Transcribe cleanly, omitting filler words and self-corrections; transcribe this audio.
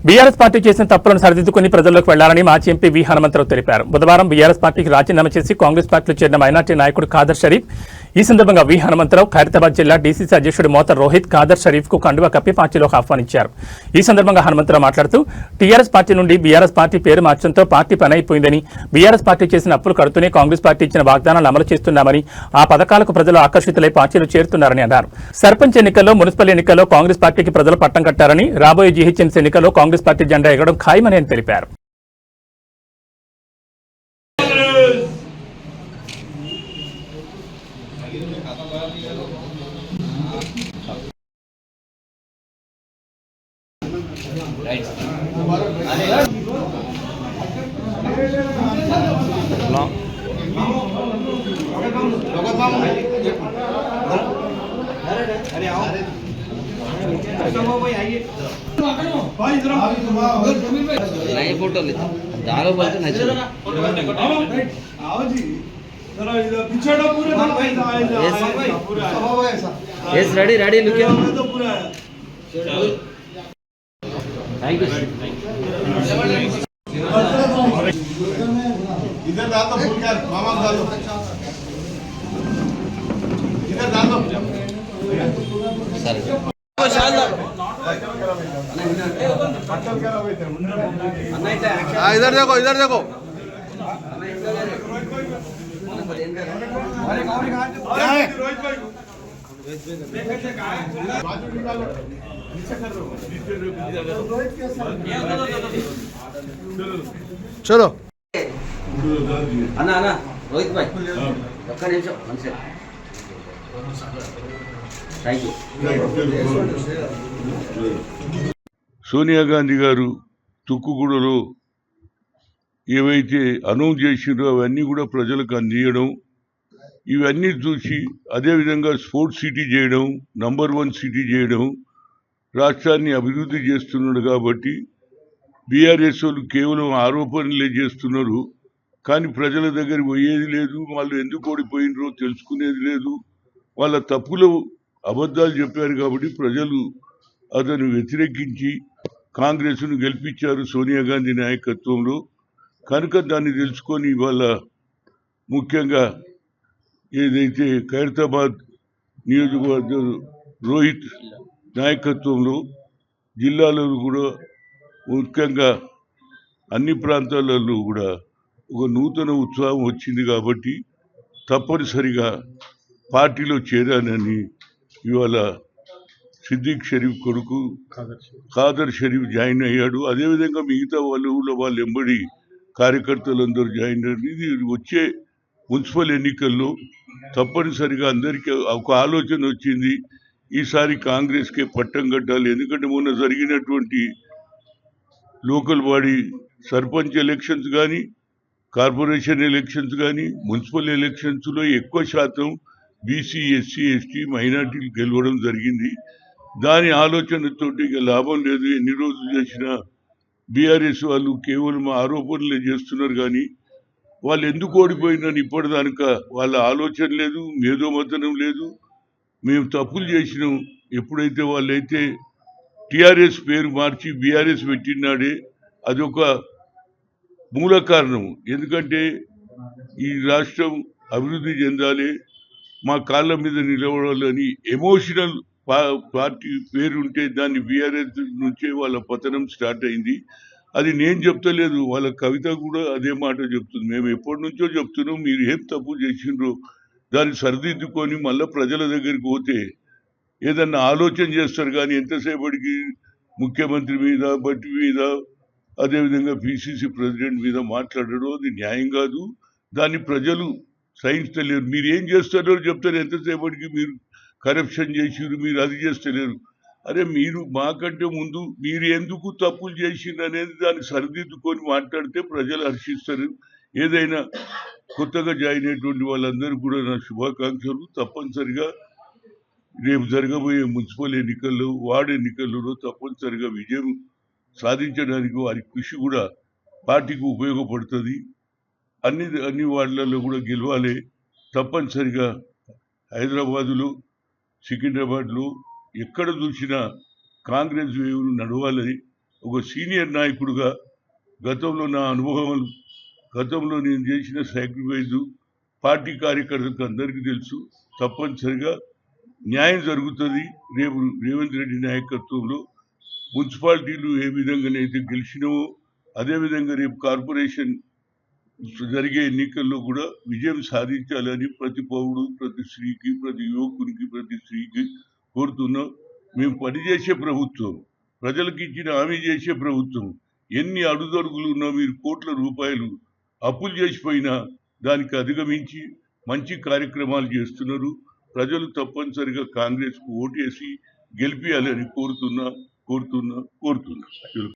BRS party చేసిన తప్పులను సరిదిద్దుకుని ప్రజల్లోకి వెళ్లాలని మాజీ ఎంపీ వి హనుమంతరావు తెలిపారు. బుధవారం బీఆర్ఎస్ పార్టీకి రాజీనామా చేసి కాంగ్రెస్ పార్టీలో చేరిన మైనార్టీ నాయకుడు ఖాదర్ షరీఫ్ ఈ సందర్భంగా వి హనుమంతరావు ఖైరతాబాద్ జిల్లా డీసీసీ అధ్యక్షుడు మోతర్ రోహిత్ ఖాదర్ షరీఫ్ కు కండువా కప్పి పార్టీలోకి ఆహ్వానించారు. ఈ సందర్భంగా హనుమంతరావు మాట్లాడుతూ టీఆర్ఎస్ పార్టీ నుండి బీఆర్ఎస్ పార్టీ పేరు మార్చడంతో పార్టీ పని అయిపోయిందని, బీఆర్ఎస్ పార్టీ చేసిన అప్పులు కడుతూనే కాంగ్రెస్ పార్టీ ఇచ్చిన వాగ్దానాలు అమలు చేస్తున్నామని, ఆ పథకాలకు ప్రజలు ఆకర్షితులై పార్టీలో చేరుతున్నారని అన్నారు. సర్పంచ్ ఎన్నికల్లో, మున్సిపల్ ఎన్నికల్లో కాంగ్రెస్ పార్టీకి ప్రజలు పట్టం కట్టారని, రాబోయే జీహెచ్ఎంసీ ఎన్నికల్లో కాంగ్రెస్ పార్టీ జెండా ఎగరడం ఖాయమని ఆయన తెలిపారు. नए फोटो लेते डालो बोलते नहीं चलो yes ready ready look thank you इधर डाल दो फूल क्या मामा डाल दो इधर डाल दो सर इधर देखो इधर देखो चलो अन्ना अन्ना रोहित भाई ఒక్క నిమిషం మంచిగా థ్యాంక్ యూ. సోనియా గాంధీ గారు తుక్కుగూడలో ఏవైతే అనౌన్స్ చేసిండ్రో అవన్నీ కూడా ప్రజలకు అందియడం, ఇవన్నీ చూసి అదేవిధంగా స్పోర్ట్స్ సిటీ చేయడం, నంబర్ 1 సిటీ చేయడం, రాష్ట్రాన్ని అభివృద్ధి చేస్తున్నాడు. కాబట్టి బీఆర్ఎస్ వాళ్ళు కేవలం ఆరోపణలే చేస్తున్నారు, కానీ ప్రజల దగ్గర పోయేది లేదు. వాళ్ళు ఎందుకు ఓడిపోయినరో తెలుసుకునేది లేదు. వాళ్ళ తప్పులు అబద్ధాలు చెప్పారు కాబట్టి ప్రజలు అతను వ్యతిరేకించి కాంగ్రెస్ను గెలిపించారు సోనియా గాంధీ నాయకత్వంలో. కనుక దాన్ని తెలుసుకొని ఇవాళ ముఖ్యంగా ఏదైతే ఖైరతాబాద్ నియోజకవర్గం రోహిత్ నాయకత్వంలో జిల్లాలో కూడా ముఖ్యంగా అన్ని ప్రాంతాలలో కూడా ఒక నూతన ఉత్సాహం వచ్చింది. కాబట్టి తప్పనిసరిగా పార్టీలో చేరానని ఇవాళ సిద్దిక్ షరీఫ్ కొడుకు ఖాదర్ షరీఫ్ జాయిన్ అయ్యాడు. అదేవిధంగా మిగతా వాళ్ళు ఎంబడి కార్యకర్తలందరూ జాయిన్ అయ్యారు. ఇది వచ్చే మున్సిపల్ ఎన్నికల్లో తప్పనిసరిగా అందరికీ ఒక ఆలోచన వచ్చింది, ఈసారి కాంగ్రెస్కే పట్టం కట్టాలి. ఎందుకంటే మొన్న జరిగినటువంటి లోకల్ బాడీ సర్పంచ్ ఎలక్షన్స్ కానీ, కార్పొరేషన్ ఎలక్షన్స్ కానీ, మున్సిపల్ ఎలక్షన్స్లో ఎక్కువ శాతం బీసీ, ఎస్సీ, ఎస్టీ, మైనార్టీలు గెలవడం జరిగింది. దాని ఆలోచనతోటి ఇక లాభం లేదు. ఎన్ని రోజులు చేసినా బీఆర్ఎస్ వాళ్ళు కేవలం ఆరోపణలే చేస్తున్నారు, కానీ వాళ్ళు ఎందుకు ఓడిపోయిందని ఇప్పటిదానిక వాళ్ళ ఆలోచన లేదు, మేధోమథనం లేదు. మేము తప్పులు చేసినాం. ఎప్పుడైతే వాళ్ళైతే టీఆర్ఎస్ పేరు మార్చి బీఆర్ఎస్ పెట్టినాడే అదొక మూల కారణం. ఎందుకంటే ఈ రాష్ట్రం అభివృద్ధి చెందాలి, మా కాళ్ళ మీద నిలబడాలని ఎమోషనల్ పార్టీ పేరుంటే దాన్ని బీఆర్ఎస్ నుంచే వాళ్ళ పతనం స్టార్ట్ అయింది. అది నేను చెప్తలేదు, వాళ్ళ కవిత కూడా అదే మాట చెప్తుంది. మేము ఎప్పటి నుంచో చెప్తున్నాం, మీరు ఏం తప్పు చేసిండ్రో దాన్ని సరిదిద్దుకొని మళ్ళీ ప్రజల దగ్గరికి పోతే ఏదన్నా ఆలోచన చేస్తారు. కానీ ఎంతసేపటికి ముఖ్యమంత్రి మీద, బట్టి మీద, అదేవిధంగా పిసిసి ప్రెసిడెంట్ మీద మాట్లాడడం అది న్యాయం కాదు. దాన్ని ప్రజలు సహించలేరు. మీరు ఏం చేస్తారో చెప్తారు, ఎంతసేపటికి మీరు కరప్షన్ చేసిరు, మీరు అది చేస్తలేరు. అరే మీరు మాకంటే ముందు మీరు ఎందుకు తప్పులు చేసిండ్రు అనేది దాన్ని సరిదిద్దుకొని మాట్లాడితే ప్రజలు హర్షిస్తారు. ఏదైనా కొత్తగా జాయిన్ అయినటువంటి వాళ్ళందరూ కూడా నా శుభాకాంక్షలు. తప్పనిసరిగా రేపు జరగబోయే మున్సిపల్ ఎన్నికల్లో, వార్డు ఎన్నికల్లో తప్పనిసరిగా విజయం సాధించడానికి వారి కృషి కూడా పార్టీకి ఉపయోగపడుతుంది. అన్ని వార్డులలో కూడా గెలవాలి. తప్పనిసరిగా హైదరాబాదులో, సికింద్రాబాద్లో ఎక్కడ చూసినా కాంగ్రెస్ వేవ్ నడవాలని ఒక సీనియర్ నాయకుడిగా గతంలో నా అనుభవాలు, గతంలో నేను చేసిన సాక్రిఫైజు పార్టీ కార్యకర్తలకు అందరికీ తెలుసు. తప్పనిసరిగా న్యాయం జరుగుతుంది. రేపు రేవంత్ రెడ్డి నాయకత్వంలో మున్సిపాలిటీలు ఏ విధంగానైతే గెలిచినావో అదేవిధంగా రేపు కార్పొరేషన్ జరిగే ఎన్నికల్లో కూడా విజయం సాధించాలని ప్రతి పౌరుడు, ప్రతి స్త్రీకి, ప్రతి యువకునికి, ప్రతి స్త్రీకి కోరుతున్నాం. మేము పనిచేసే ప్రభుత్వం, ప్రజలకు ఇచ్చిన హామీ చేసే ప్రభుత్వం. ఎన్ని అడుగడుగులు ఉన్నా మీరు కోట్ల రూపాయలు అప్పులు చేసిపోయినా దానికి అధిగమించి మంచి కార్యక్రమాలు చేస్తున్నారు. ప్రజలు తప్పనిసరిగా కాంగ్రెస్కు ఓటేసి గెలిపియాలని కోరుతున్నా.